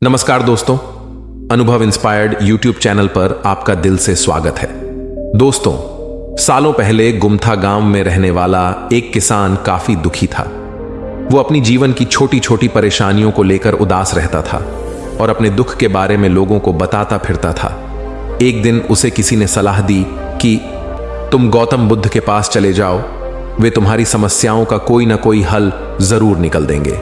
नमस्कार दोस्तों, अनुभव इंस्पायर्ड यूट्यूब चैनल पर आपका दिल से स्वागत है। दोस्तों, सालों पहले गुमथा गांव में रहने वाला एक किसान काफी दुखी था। वो अपनी जीवन की छोटी छोटी परेशानियों को लेकर उदास रहता था और अपने दुख के बारे में लोगों को बताता फिरता था। एक दिन उसे किसी ने सलाह दी कि तुम गौतम बुद्ध के पास चले जाओ, वे तुम्हारी समस्याओं का कोई ना कोई हल जरूर निकल देंगे।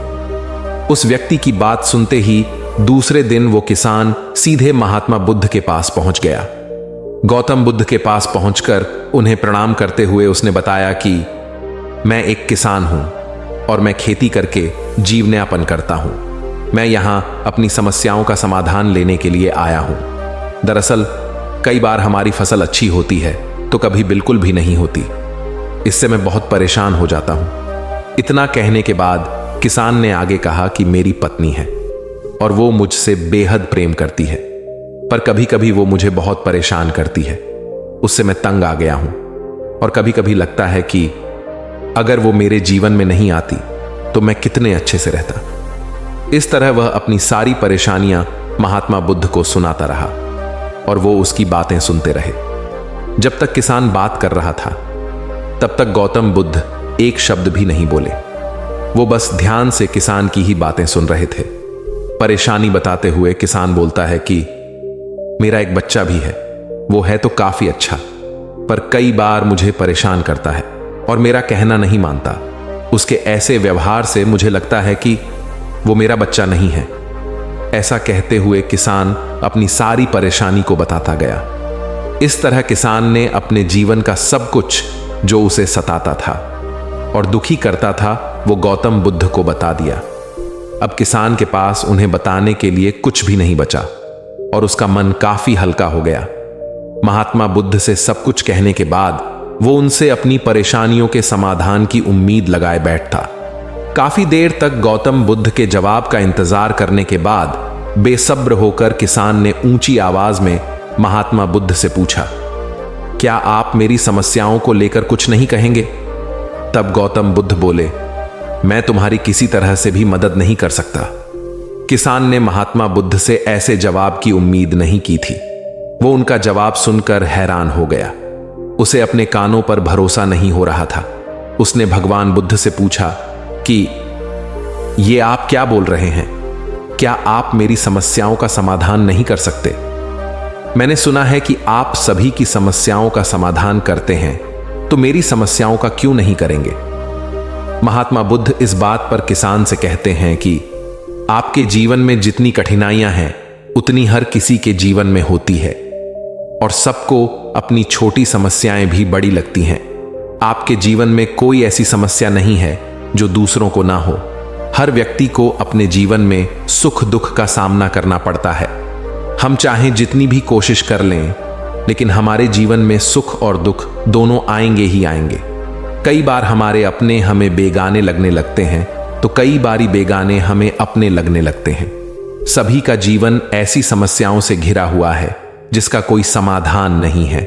उस व्यक्ति की बात सुनते ही दूसरे दिन वो किसान सीधे महात्मा बुद्ध के पास पहुंच गया। गौतम बुद्ध के पास पहुंचकर उन्हें प्रणाम करते हुए उसने बताया कि मैं एक किसान हूं और मैं खेती करके जीवनयापन करता हूं। मैं यहां अपनी समस्याओं का समाधान लेने के लिए आया हूं। दरअसल कई बार हमारी फसल अच्छी होती है तो कभी बिल्कुल भी नहीं होती। इससे मैं बहुत परेशान हो जाता हूं। इतना कहने के बाद किसान ने आगे कहा कि मेरी पत्नी है और वो मुझसे बेहद प्रेम करती है, पर कभी कभी वो मुझे बहुत परेशान करती है। उससे मैं तंग आ गया हूं और कभी कभी लगता है कि अगर वो मेरे जीवन में नहीं आती तो मैं कितने अच्छे से रहता। इस तरह वह अपनी सारी परेशानियां महात्मा बुद्ध को सुनाता रहा और वो उसकी बातें सुनते रहे। जब तक किसान बात कर रहा था तब तक गौतम बुद्ध एक शब्द भी नहीं बोले। वो बस ध्यान से किसान की ही बातें सुन रहे थे। परेशानी बताते हुए किसान बोलता है कि मेरा एक बच्चा भी है, वो है तो काफी अच्छा, पर कई बार मुझे परेशान करता है और मेरा कहना नहीं मानता। उसके ऐसे व्यवहार से मुझे लगता है कि वो मेरा बच्चा नहीं है। ऐसा कहते हुए किसान अपनी सारी परेशानी को बताता गया। इस तरह किसान ने अपने जीवन का सब कुछ जो उसे सताता था और दुखी करता था वो गौतम बुद्ध को बता दिया। अब किसान के पास उन्हें बताने के लिए कुछ भी नहीं बचा और उसका मन काफी हल्का हो गया। महात्मा बुद्ध से सब कुछ कहने के बाद वो उनसे अपनी परेशानियों के समाधान की उम्मीद लगाए बैठा। काफी देर तक गौतम बुद्ध के जवाब का इंतजार करने के बाद बेसब्र होकर किसान ने ऊंची आवाज में महात्मा बुद्ध से पूछा, क्या आप मेरी समस्याओं को लेकर कुछ नहीं कहेंगे? तब गौतम बुद्ध बोले, मैं तुम्हारी किसी तरह से भी मदद नहीं कर सकता। किसान ने महात्मा बुद्ध से ऐसे जवाब की उम्मीद नहीं की थी। वो उनका जवाब सुनकर हैरान हो गया। उसे अपने कानों पर भरोसा नहीं हो रहा था। उसने भगवान बुद्ध से पूछा कि ये आप क्या बोल रहे हैं? क्या आप मेरी समस्याओं का समाधान नहीं कर सकते? मैंने सुना है कि आप सभी की समस्याओं का समाधान करते हैं, तो मेरी समस्याओं का क्यों नहीं करेंगे? महात्मा बुद्ध इस बात पर किसान से कहते हैं कि आपके जीवन में जितनी कठिनाइयां हैं उतनी हर किसी के जीवन में होती है और सबको अपनी छोटी समस्याएं भी बड़ी लगती हैं। आपके जीवन में कोई ऐसी समस्या नहीं है जो दूसरों को ना हो। हर व्यक्ति को अपने जीवन में सुख दुख का सामना करना पड़ता है। हम चाहे जितनी भी कोशिश कर लें, लेकिन हमारे जीवन में सुख और दुख दोनों आएंगे ही आएंगे। कई बार हमारे अपने हमें बेगाने लगने लगते हैं तो कई बारी बेगाने हमें अपने लगने लगते हैं। सभी का जीवन ऐसी समस्याओं से घिरा हुआ है जिसका कोई समाधान नहीं है।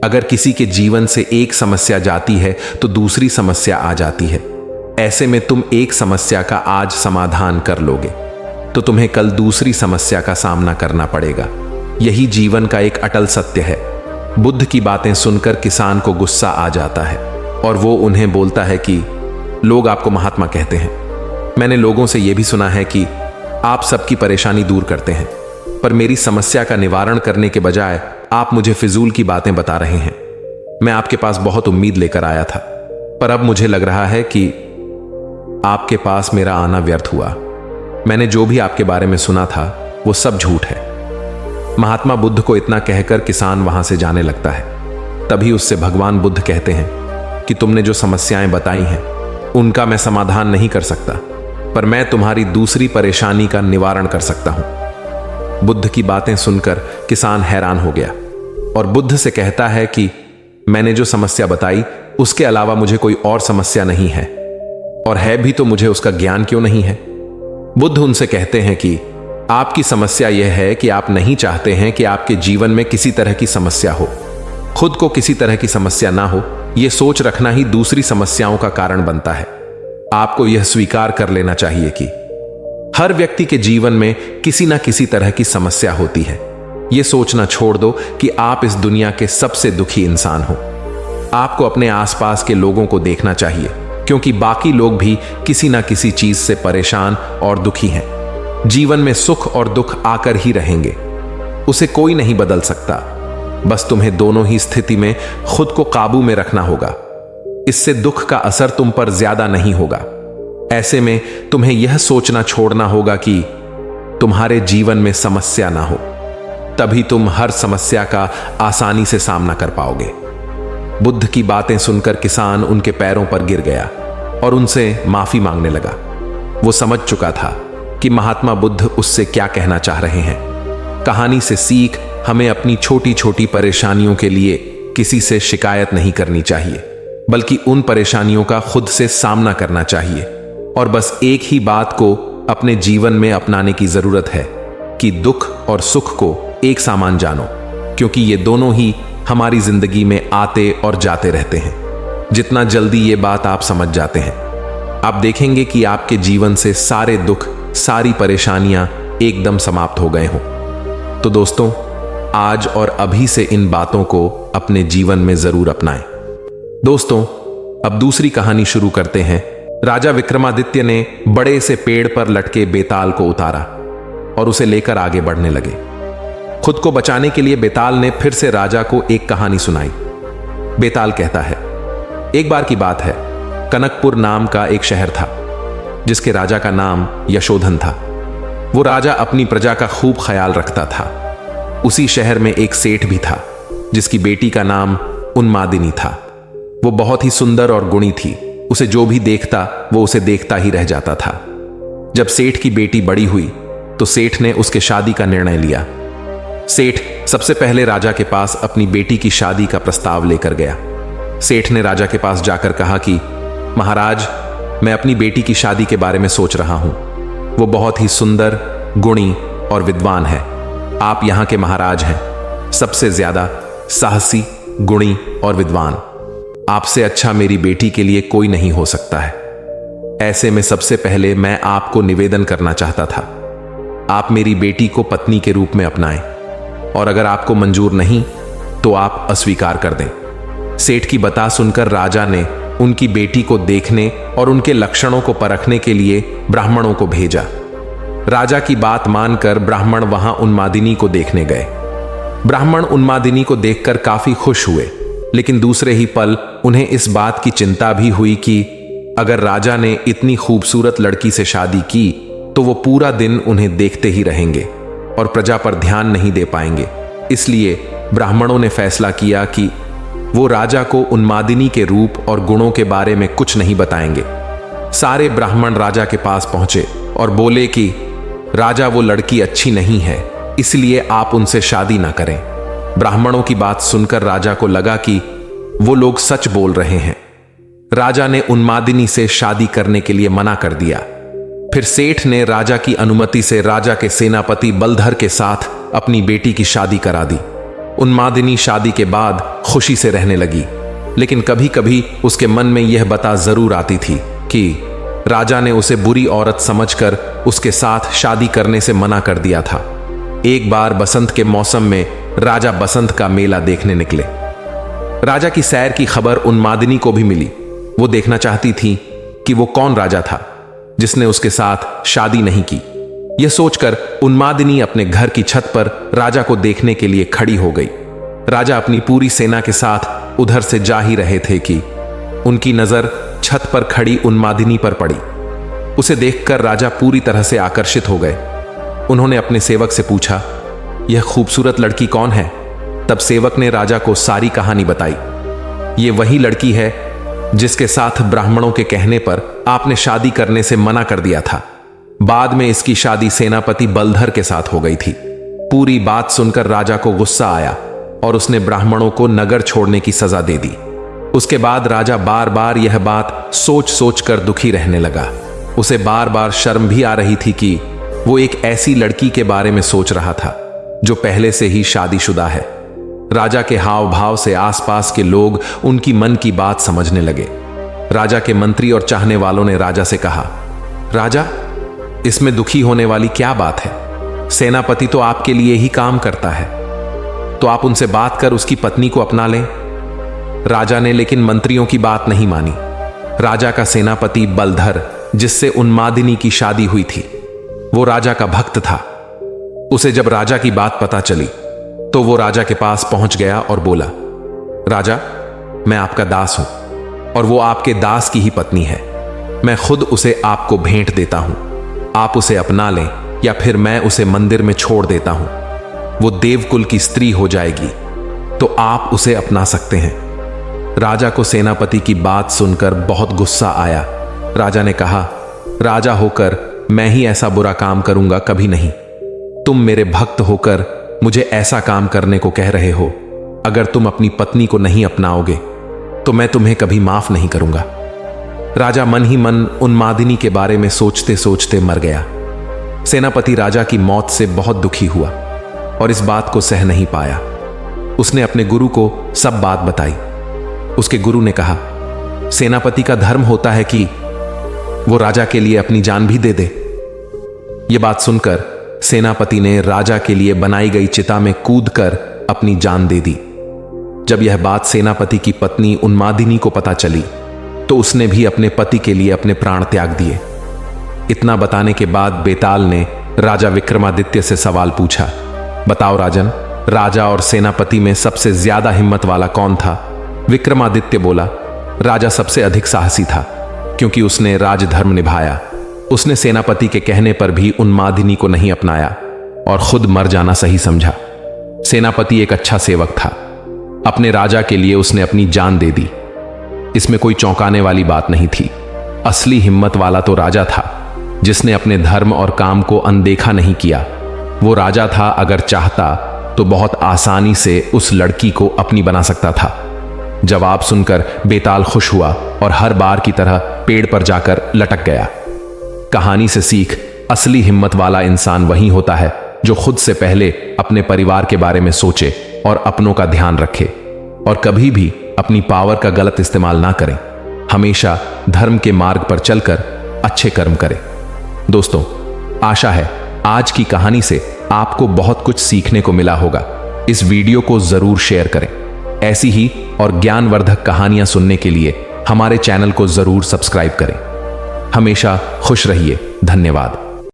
अगर किसी के जीवन से एक समस्या जाती है तो दूसरी समस्या आ जाती है। ऐसे में तुम एक समस्या का आज समाधान कर लोगे तो तुम्हें कल दूसरी समस्या का सामना करना पड़ेगा। यही जीवन का एक अटल सत्य है। बुद्ध की बातें सुनकर किसान को गुस्सा आ जाता है और वो उन्हें बोलता है कि लोग आपको महात्मा कहते हैं। मैंने लोगों से यह भी सुना है कि आप सबकी परेशानी दूर करते हैं, पर मेरी समस्या का निवारण करने के बजाय आप मुझे फिजूल की बातें बता रहे हैं। मैं आपके पास बहुत उम्मीद लेकर आया था, पर अब मुझे लग रहा है कि आपके पास मेरा आना व्यर्थ हुआ। मैंने जो भी आपके बारे में सुना था वो सब झूठ है। महात्मा बुद्ध को इतना कहकर किसान वहां से जाने लगता है। तभी उससे भगवान बुद्ध कहते हैं कि तुमने जो समस्याएं बताई हैं उनका मैं समाधान नहीं कर सकता, पर मैं तुम्हारी दूसरी परेशानी का निवारण कर सकता हूं। बुद्ध की बातें सुनकर किसान हैरान हो गया और बुद्ध से कहता है कि मैंने जो समस्या बताई उसके अलावा मुझे कोई और समस्या नहीं है, और है भी तो मुझे उसका ज्ञान क्यों नहीं है? बुद्ध उनसे कहते हैं कि आपकी समस्या यह है कि आप नहीं चाहते हैं कि आपके जीवन में किसी तरह की समस्या हो। खुद को किसी तरह की समस्या ना हो, यह सोच रखना ही दूसरी समस्याओं का कारण बनता है। आपको यह स्वीकार कर लेना चाहिए कि हर व्यक्ति के जीवन में किसी ना किसी तरह की समस्या होती है। यह सोचना छोड़ दो कि आप इस दुनिया के सबसे दुखी इंसान हो। आपको अपने आसपास के लोगों को देखना चाहिए, क्योंकि बाकी लोग भी किसी ना किसी चीज से परेशान और दुखी हैं। जीवन में सुख और दुख आकर ही रहेंगे, उसे कोई नहीं बदल सकता। बस तुम्हें दोनों ही स्थिति में खुद को काबू में रखना होगा। इससे दुख का असर तुम पर ज्यादा नहीं होगा। ऐसे में तुम्हें यह सोचना छोड़ना होगा कि तुम्हारे जीवन में समस्या ना हो, तभी तुम हर समस्या का आसानी से सामना कर पाओगे। बुद्ध की बातें सुनकर किसान उनके पैरों पर गिर गया और उनसे माफी मांगने लगा। वो समझ चुका था कि महात्मा बुद्ध उससे क्या कहना चाह रहे हैं। कहानी से सीख, हमें अपनी छोटी छोटी परेशानियों के लिए किसी से शिकायत नहीं करनी चाहिए, बल्कि उन परेशानियों का खुद से सामना करना चाहिए। और बस एक ही बात को अपने जीवन में अपनाने की जरूरत है कि दुख और सुख को एक समान जानो, क्योंकि ये दोनों ही हमारी जिंदगी में आते और जाते रहते हैं। जितना जल्दी ये बात आप समझ जाते हैं, आप देखेंगे कि आपके जीवन से सारे दुख, सारी परेशानियां एकदम समाप्त हो गए हों। तो दोस्तों, आज और अभी से इन बातों को अपने जीवन में जरूर अपनाएं। दोस्तों, अब दूसरी कहानी शुरू करते हैं। राजा विक्रमादित्य ने बड़े से पेड़ पर लटके बेताल को उतारा और उसे लेकर आगे बढ़ने लगे। खुद को बचाने के लिए बेताल ने फिर से राजा को एक कहानी सुनाई। बेताल कहता है, एक बार की बात है, कनकपुर नाम का एक शहर था, जिसके राजा का नाम यशोधन था। वो राजा अपनी प्रजा का खूब ख्याल रखता था। उसी शहर में एक सेठ भी था, जिसकी बेटी का नाम उन्मादिनी था। वो बहुत ही सुंदर और गुणी थी। उसे जो भी देखता वो उसे देखता ही रह जाता था। जब सेठ की बेटी बड़ी हुई तो सेठ ने उसके शादी का निर्णय लिया। सेठ सबसे पहले राजा के पास अपनी बेटी की शादी का प्रस्ताव लेकर गया। सेठ ने राजा के पास जाकर कहा कि महाराज, मैं अपनी बेटी की शादी के बारे में सोच रहा हूं। वो बहुत ही सुंदर, गुणी और विद्वान है। आप यहां के महाराज हैं, सबसे ज्यादा साहसी, गुणी और विद्वान। आपसे अच्छा मेरी बेटी के लिए कोई नहीं हो सकता है। ऐसे में सबसे पहले मैं आपको निवेदन करना चाहता था, आप मेरी बेटी को पत्नी के रूप में अपनाएं, और अगर आपको मंजूर नहीं तो आप अस्वीकार कर दें। सेठ की बता सुनकर राजा ने उनकी बेटी को देखने और उनके लक्षणों को परखने के लिए ब्राह्मणों को भेजा। राजा की बात मानकर ब्राह्मण वहां उन्मादिनी को देखने गए। ब्राह्मण उन्मादिनी को देखकर काफी खुश हुए, लेकिन दूसरे ही पल उन्हें इस बात की चिंता भी हुई कि अगर राजा ने इतनी खूबसूरत लड़की से शादी की तो वो पूरा दिन उन्हें देखते ही रहेंगे और प्रजा पर ध्यान नहीं दे पाएंगे। इसलिए ब्राह्मणों ने फैसला किया कि वो राजा को उन्मादिनी के रूप और गुणों के बारे में कुछ नहीं बताएंगे। सारे ब्राह्मण राजा के पास पहुंचे और बोले कि राजा, वो लड़की अच्छी नहीं है, इसलिए आप उनसे शादी ना करें। ब्राह्मणों की बात सुनकर राजा को लगा कि वो लोग सच बोल रहे हैं। राजा ने उन्मादिनी से शादी करने के लिए मना कर दिया। फिर सेठ ने राजा की अनुमति से राजा के सेनापति बलधर के साथ अपनी बेटी की शादी करा दी। उन्मादिनी शादी के बाद खुशी से रहने लगी, लेकिन कभी कभी उसके मन में यह बता जरूर आती थी कि राजा ने उसे बुरी औरत समझकर उसके साथ शादी करने से मना कर दिया था। एक बार बसंत के मौसम में राजा बसंत का मेला देखने निकले। राजा की सैर की खबर उन्मादिनी को भी मिली। वो देखना चाहती थी कि वो कौन राजा था जिसने उसके साथ शादी नहीं की। यह सोचकर उन्मादिनी अपने घर की छत पर राजा को देखने के लिए खड़ी हो गई। राजा अपनी पूरी सेना के साथ उधर से जा ही रहे थे कि उनकी नजर छत पर खड़ी उन्मादिनी पर पड़ी। उसे देखकर राजा पूरी तरह से आकर्षित हो गए। उन्होंने अपने सेवक से पूछा, यह खूबसूरत लड़की कौन है? तब सेवक ने राजा को सारी कहानी बताई। ये वही लड़की है जिसके साथ ब्राह्मणों के कहने पर आपने शादी करने से मना कर दिया था। बाद में इसकी शादी सेनापति बलधर के साथ हो गई थी। पूरी बात सुनकर राजा को गुस्सा आया और उसने ब्राह्मणों को नगर छोड़ने की सजा दे दी। उसके बाद राजा बार बार यह बात सोच सोच कर दुखी रहने लगा। उसे बार बार शर्म भी आ रही थी कि वो एक ऐसी लड़की के बारे में सोच रहा था जो पहले से ही शादीशुदा है। राजा के हाव भाव से आसपास के लोग उनकी मन की बात समझने लगे। राजा के मंत्री और चाहने वालों ने राजा से कहा, राजा, इसमें दुखी होने वाली क्या बात है? सेनापति तो आपके लिए ही काम करता है, तो आप उनसे बात कर उसकी पत्नी को अपना लें। राजा ने लेकिन मंत्रियों की बात नहीं मानी। राजा का सेनापति बलधर, जिससे उन्मादिनी की शादी हुई थी, वो राजा का भक्त था। उसे जब राजा की बात पता चली तो वो राजा के पास पहुंच गया और बोला, राजा, मैं आपका दास हूं और वो आपके दास की ही पत्नी है। मैं खुद उसे आपको भेंट देता हूं। आप उसे अपना लें या फिर मैं उसे मंदिर में छोड़ देता हूं। वो देवकुल की स्त्री हो जाएगी, तो आप उसे अपना सकते हैं। राजा को सेनापति की बात सुनकर बहुत गुस्सा आया। राजा ने कहा, राजा होकर मैं ही ऐसा बुरा काम करूंगा? कभी नहीं। तुम मेरे भक्त होकर मुझे ऐसा काम करने को कह रहे हो। अगर तुम अपनी पत्नी को नहीं अपनाओगे तो मैं तुम्हें कभी माफ नहीं करूंगा। राजा मन ही मन उन्मादिनी के बारे में सोचते सोचते मर गया। सेनापति राजा की मौत से बहुत दुखी हुआ और इस बात को सह नहीं पाया। उसने अपने गुरु को सब बात बताई। उसके गुरु ने कहा, सेनापति का धर्म होता है कि वो राजा के लिए अपनी जान भी दे दे। यह बात सुनकर सेनापति ने राजा के लिए बनाई गई चिता में कूदकर अपनी जान दे दी। जब यह बात सेनापति की पत्नी उन्मादिनी को पता चली तो उसने भी अपने पति के लिए अपने प्राण त्याग दिए। इतना बताने के बाद बेताल ने राजा विक्रमादित्य से सवाल पूछा, बताओ राजन, राजा और सेनापति में सबसे ज्यादा हिम्मत वाला कौन था? विक्रमादित्य बोला, राजा सबसे अधिक साहसी था, क्योंकि उसने राजधर्म निभाया। उसने सेनापति के कहने पर भी उन्मादिनी को नहीं अपनाया और खुद मर जाना सही समझा। सेनापति एक अच्छा सेवक था। अपने राजा के लिए उसने अपनी जान दे दी। इसमें कोई चौंकाने वाली बात नहीं थी। असली हिम्मत वाला तो राजा था, जिसने अपने धर्म और काम को अनदेखा नहीं किया। वो राजा था, अगर चाहता तो बहुत आसानी से उस लड़की को अपनी बना सकता था। जवाब सुनकर बेताल खुश हुआ और हर बार की तरह पेड़ पर जाकर लटक गया। कहानी से सीख, असली हिम्मत वाला इंसान वही होता है जो खुद से पहले अपने परिवार के बारे में सोचे और अपनों का ध्यान रखे और कभी भी अपनी पावर का गलत इस्तेमाल ना करें। हमेशा धर्म के मार्ग पर चलकर अच्छे कर्म करें। दोस्तों, आशा है आज की कहानी से आपको बहुत कुछ सीखने को मिला होगा। इस वीडियो को जरूर शेयर करें। ऐसी ही और ज्ञानवर्धक कहानियां सुनने के लिए हमारे चैनल को जरूर सब्सक्राइब करें। हमेशा खुश रहिए। धन्यवाद।